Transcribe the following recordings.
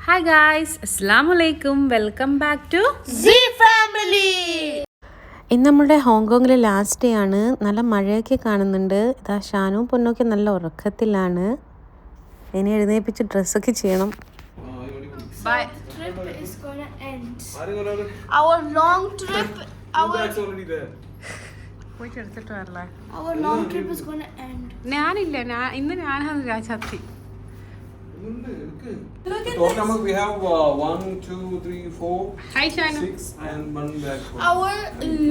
Hi guys, അസ്സലാമു അലൈക്കും. Welcome back to C family. ഇന്ന് നമ്മുടെ ഹോങ്കോങ്ങിലെ ലാസ്റ്റ് ഡേ ആണ്. നല്ല മഴയൊക്കെ കാണുന്നുണ്ട്. ഇതാ ഷാനും പൊന്നൊക്കെ നല്ല ഉറക്കത്തിലാണ്. ഇനി എഴുന്നേൽപ്പിച്ച് ഡ്രസ്സൊക്കെ ചെയ്യണം. By. Trip is gonna end. Our long trip. പോയിട്ട് എടുത്തിട്ട് വരല്ലേ? Our long trip is gonna end. ഞാനില്ല, ഇന്ന് ഞാനാണ് രാജാത്തി. We have 1, 2, 3, 4, hi Shanu. 6 and 1 back. Our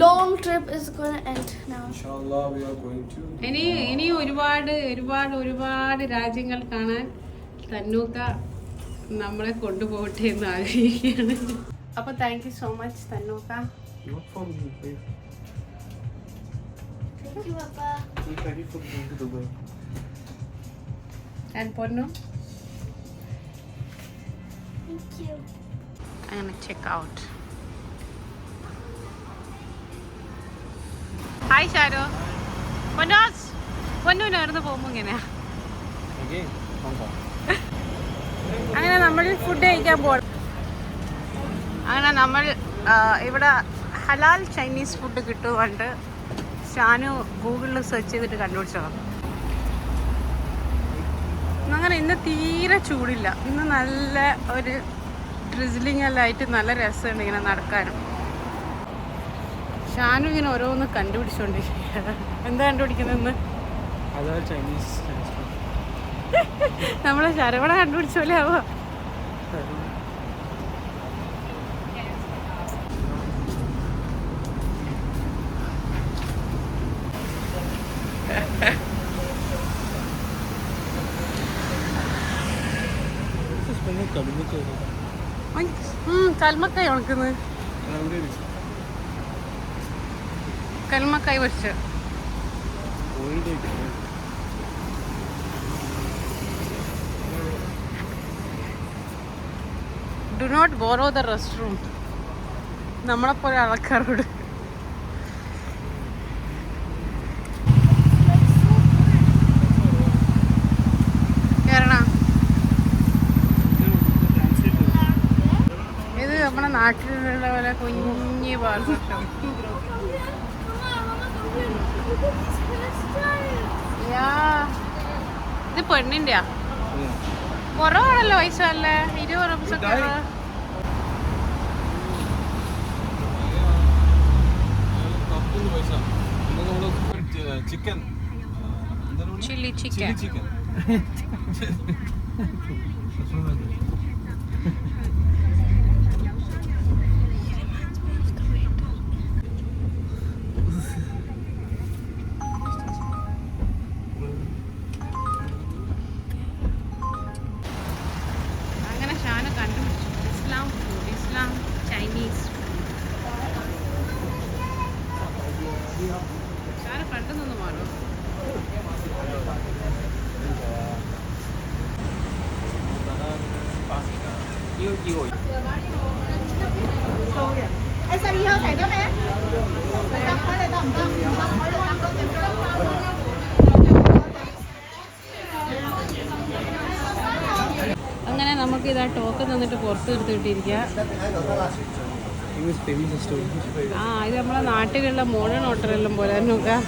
long trip is gonna end now. Inshallah, we are going to. ഇനി ഒരുപാട് രാജ്യങ്ങൾ കാണാൻ തന്നൂക്ക നമ്മളെ കൊണ്ടുപോകട്ടെ എന്ന് ആഗ്രഹിക്കുകയാണ്. അപ്പൊ താങ്ക് യു സോ മച്ച് തന്നൂക്ക. Not for me, please. Thank you, Papa. I'm ready for going to Dubai. ഞാൻ പൊന്നു. Thank you. അങ്ങനെ ചെക്ക് ഔട്ട്. ഹായ് ഷാരോ. പൊന്നുവിനായിരുന്നു പോകുമ്പോൾ ഇങ്ങനെയാ. Again, Hong Kong. അങ്ങനെ നമ്മൾ ഫുഡ് കഴിക്കാൻ പോകണം. അങ്ങനെ നമ്മൾ ഇവിടെ ഹലാൽ ചൈനീസ് ഫുഡ് കിട്ടുന്നുണ്ട്. ഷാനു ഗൂഗിളിൽ സെർച്ച് ചെയ്തിട്ട് കണ്ടുപിടിച്ചോ. അങ്ങനെ ഇന്ന് തീരെ ചൂടില്ല. ഇന്ന് നല്ല ഒരു ഡ്രിസിലിംഗ് എല്ലാം ആയിട്ട് നല്ല രസമുണ്ട് ഇങ്ങനെ നടക്കാനും. ഷാനു ഇങ്ങനെ ഓരോന്ന് കണ്ടുപിടിച്ചോണ്ടിരിക്കുക. എന്താ കണ്ടുപിടിക്കുന്നതെന്ന് Halal Chinese restaurant. നമ്മളെ ശരവണ കണ്ടുപിടിച്ച പോലെ ആവോ. കൽമക്കായി ഉണക്കുന്നത്. കൽമക്കായി പൊരിച്ച് do not borrow the rest room. നമ്മളെപ്പോലെ ആൾക്കാരോട് കേറണ. ഇത് നമ്മുടെ നാട്ടിലുള്ള പോലെ കുഞ്ഞി പാർക്കും. ഇത് പെണ്ണിൻ്റെയാ. കുറവാണല്ലോ പൈസ. അല്ലേ 20 റംസൊക്കെ. Chicken chilli chicken. അങ്ങനെ ഷാന കണ്ടുപിടിച്ചു ഇസ്ലാം ഫുഡ്, ഇസ്ലാം ചൈനീസ്. ഷാന കണ്ടുനിന്ന് മാറും. അങ്ങനെ നമുക്ക് ഇതാ ടോക്കൺ തന്നിട്ട് പുറത്ത് എടുത്ത് കിട്ടിയിരിക്കുക. ഇത് നമ്മളെ നാട്ടിലുള്ള മോഡേൺ ഹോട്ടലെല്ലാം പോലെ നോക്കാം.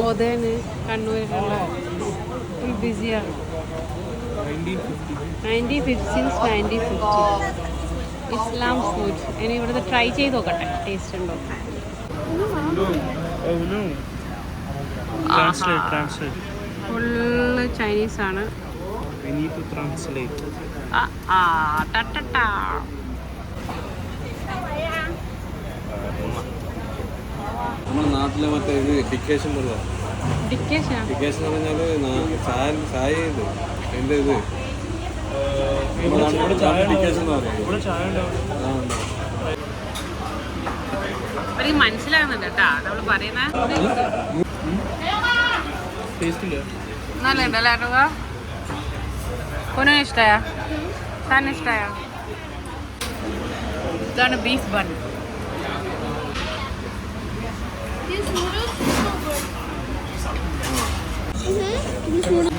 ഓതേന് കണ്ണൂരിലുള്ള ഫുൾ ബിസിയാണ്. 1950 ഇസ്ലാം ഫുഡ്. ഇനി ഇവിടുത്തെ ട്രൈ ചെയ്ത് നോക്കട്ടെ, ടേസ്റ്റ് ഉണ്ടോ. ഫുള്ള് ചൈനീസ് ആണ്. നമ്മുടെ നാട്ടിലെ മറ്റേ ഇത് ഡിക്കേഷൻ പോലെ. ഡിക്കേഷൻ എന്ന് പറഞ്ഞാല് ചായ ഇത് എന്റെ ഇത് ഡിക്കേഷൻ എന്ന് പറയും. മനസ്സിലാകുന്നുണ്ട് കേട്ടാ നമ്മള് പറയുന്ന. നല്ല ഉണ്ടല്ലേ കേട്ടോ. കൊനു ഇഷ്ടമായ സാറിന് ഇഷ്ടമായ. ഇതാണ് beef bun. These noodles are so good. These noodles.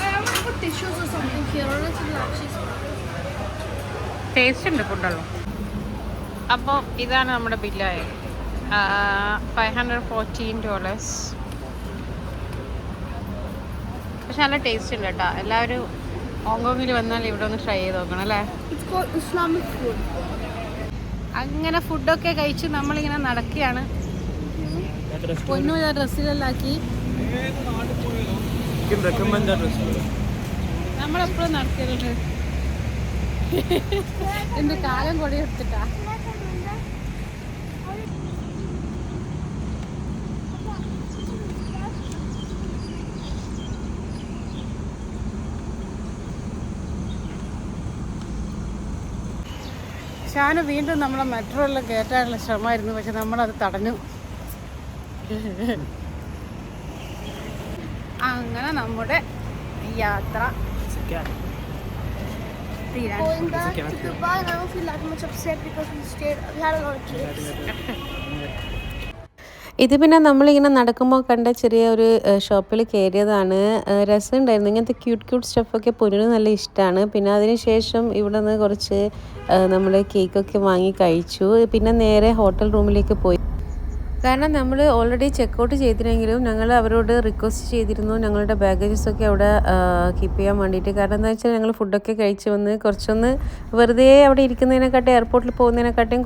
I want to put tissues or something here, or else it will actually. Taste ഉണ്ട് ഫുഡുള്ളൂ. അപ്പോൾ ഇതാണ് നമ്മുടെ ബില്ലായത്, $514. പക്ഷെ നല്ല ടേസ്റ്റ് ഉണ്ട് കേട്ടോ. എല്ലാവരും ഹോങ്കോങ്ങിൽ വന്നാൽ ഇവിടെ ഒന്ന് ട്രൈ ചെയ്ത് നോക്കണം അല്ലേ. അങ്ങനെ ഫുഡൊക്കെ കഴിച്ച് നമ്മളിങ്ങനെ നടക്കുകയാണ്. പൊന്നു ഡ്രസ്സിലാക്കി നമ്മളെപ്പോഴും നടക്കലുണ്ട്. എന്റെ കാലം കൊടി എടുത്തിട്ടാ. ഷാന് വീണ്ടും നമ്മളെ മെട്രോയിൽ കയറ്റാനുള്ള ശ്രമമായിരുന്നു, പക്ഷെ നമ്മളത് തടഞ്ഞു. അങ്ങനെ നമ്മുടെ യാത്ര Going back to Dubai, I don't feel that much upset because we had a lot of trips. ഇത് പിന്നെ നമ്മളിങ്ങനെ നടക്കുമ്പോൾ കണ്ട ചെറിയ ഒരു ഷോപ്പിൽ കയറിയതാണ്. രസമുണ്ടായിരുന്നു. ഇങ്ങനത്തെ ക്യൂട്ട് സ്റ്റഫൊക്കെ പൊന്നിന് നല്ല ഇഷ്ടമാണ്. പിന്നെ അതിന് ശേഷം ഇവിടെ നിന്ന് കുറച്ച് നമ്മൾ കേക്കൊക്കെ വാങ്ങി കഴിച്ചു. പിന്നെ നേരെ ഹോട്ടൽ റൂമിലേക്ക് പോയി. കാരണം നമ്മൾ ഓൾറെഡി ചെക്കൗട്ട് ചെയ്തിരുന്നെങ്കിലും ഞങ്ങൾ അവരോട് റിക്വസ്റ്റ് ചെയ്തിരുന്നു ഞങ്ങളുടെ ബാഗേജസൊക്കെ അവിടെ കീപ്പ് ചെയ്യാൻ വേണ്ടിയിട്ട്. കാരണം എന്താ വെച്ചാൽ ഞങ്ങൾ ഫുഡൊക്കെ കഴിച്ച് വന്ന് കുറച്ചൊന്ന് വെറുതെ അവിടെ ഇരിക്കുന്നതിനെക്കാട്ടും എയർപോർട്ടിൽ പോകുന്നതിനെക്കാട്ടും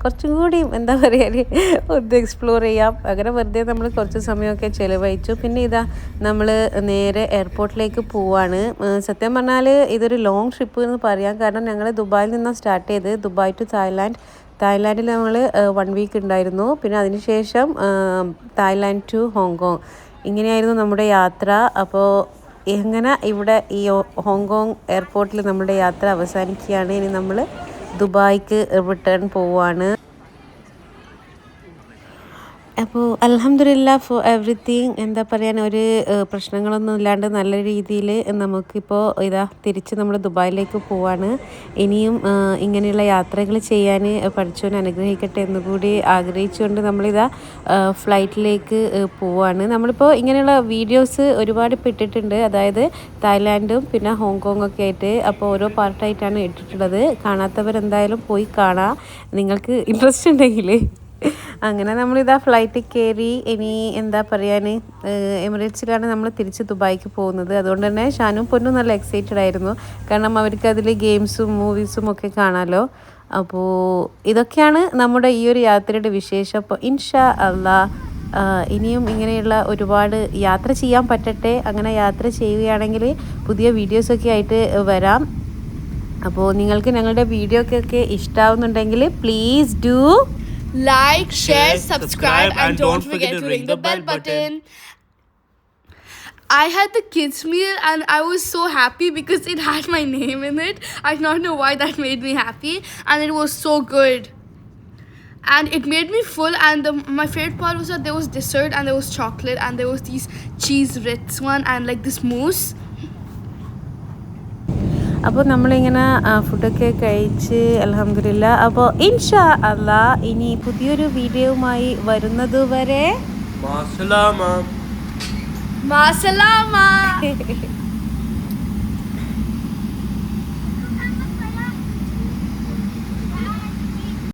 കുറച്ചും കൂടി എന്താ പറയുക ഒന്ന് എക്സ്പ്ലോർ ചെയ്യാം. അങ്ങനെ വെറുതെ നമ്മൾ കുറച്ച് സമയമൊക്കെ ചിലവഴിച്ചു. പിന്നെ ഇതാ നമ്മൾ നേരെ എയർപോർട്ടിലേക്ക് പോവാണ്. സത്യം പറഞ്ഞാൽ ഇതൊരു ലോങ് ട്രിപ്പ് എന്ന് പറയാം. കാരണം ഞങ്ങൾ ദുബായിൽ നിന്നാണ് സ്റ്റാർട്ട് ചെയ്ത്. ദുബായ് ടു തായ്ലാൻഡിൽ നമ്മൾ 1 വീക്ക് ഉണ്ടായിരുന്നു. പിന്നെ അതിനുശേഷം തായ്ലാൻഡ് ടു ഹോങ്കോങ്, ഇങ്ങനെയായിരുന്നു നമ്മുടെ യാത്ര. അപ്പോൾ എങ്ങനെ ഇവിടെ ഈ ഹോങ്കോങ് എയർപോർട്ടിൽ നമ്മുടെ യാത്ര അവസാനിക്കുകയാണ്. ഇനി നമ്മൾ ദുബായ്ക്ക് റിട്ടേൺ പോവുകയാണ്. അപ്പോൾ അൽഹംദുലില്ലാ ഫോർ എവറിത്തിങ്. എന്താ പറയാൻ, ഒരു പ്രശ്നങ്ങളൊന്നും ഇല്ലാണ്ട് നല്ല രീതിയിൽ നമുക്കിപ്പോൾ തിരിച്ച് നമ്മൾ ദുബായിലേക്ക് പോവാണ്. ഇനിയും ഇങ്ങനെയുള്ള യാത്രകൾ ചെയ്യാൻ പഠിച്ചവൻ അനുഗ്രഹിക്കട്ടെ എന്നുകൂടി ആഗ്രഹിച്ചുകൊണ്ട് ഫ്ലൈറ്റിലേക്ക് പോവാണ്. നമ്മളിപ്പോൾ ഇങ്ങനെയുള്ള വീഡിയോസ് ഒരുപാട് ഇട്ടിട്ടുണ്ട്, അതായത് തായ്ലാൻഡും പിന്നെ ഹോങ്കോങ് ഒക്കെ ആയിട്ട്. അപ്പോൾ ഓരോ പാർട്ടായിട്ടാണ് ഇട്ടിട്ടുള്ളത്. കാണാത്തവരെന്തായാലും പോയി കാണാം നിങ്ങൾക്ക് ഇൻട്രസ്റ്റ് ഉണ്ടെങ്കിൽ. അങ്ങനെ ഫ്ലൈറ്റിൽ കയറി. ഇനി എന്താ പറയാൻ, എമിറേറ്റ്സിലാണ് നമ്മൾ തിരിച്ച് ദുബായിക്ക് പോകുന്നത്. അതുകൊണ്ട് തന്നെ ഷാനും പൊന്നും നല്ല എക്സൈറ്റഡ് ആയിരുന്നു. കാരണം അവർക്ക് അതിൽ ഗെയിംസും മൂവീസും ഒക്കെ കാണാമല്ലോ. അപ്പോൾ ഇതൊക്കെയാണ് നമ്മുടെ ഈ ഒരു യാത്രയുടെ വിശേഷം. അപ്പോൾ ഇൻഷാ അല്ലാ ഇനിയും ഇങ്ങനെയുള്ള ഒരുപാട് യാത്ര ചെയ്യാൻ പറ്റട്ടെ. അങ്ങനെ യാത്ര ചെയ്യുകയാണെങ്കിൽ പുതിയ വീഡിയോസൊക്കെ ആയിട്ട് വരാം. അപ്പോൾ നിങ്ങൾക്ക് ഞങ്ങളുടെ വീഡിയോക്കൊക്കെ ഇഷ്ടമാവുന്നുണ്ടെങ്കിൽ please do Like, share, subscribe, and don't forget to ring the bell button. I had the kids meal and I was so happy because it had my name in it. I do not know why that made me happy, and it was so good. And it made me full, and my favorite part was that there was dessert and there was chocolate and there was these cheese Ritz one and like this mousse. അപ്പോൾ നമ്മളിങ്ങനെ ഫുഡൊക്കെ കഴിച്ച് അൽഹംദുലില്ലാ. അപ്പോൾ ഇൻഷാ അല്ലാ ഇനി പുതിയൊരു വീഡിയോയുമായി വരുന്നതുവരെ മാസലാമ.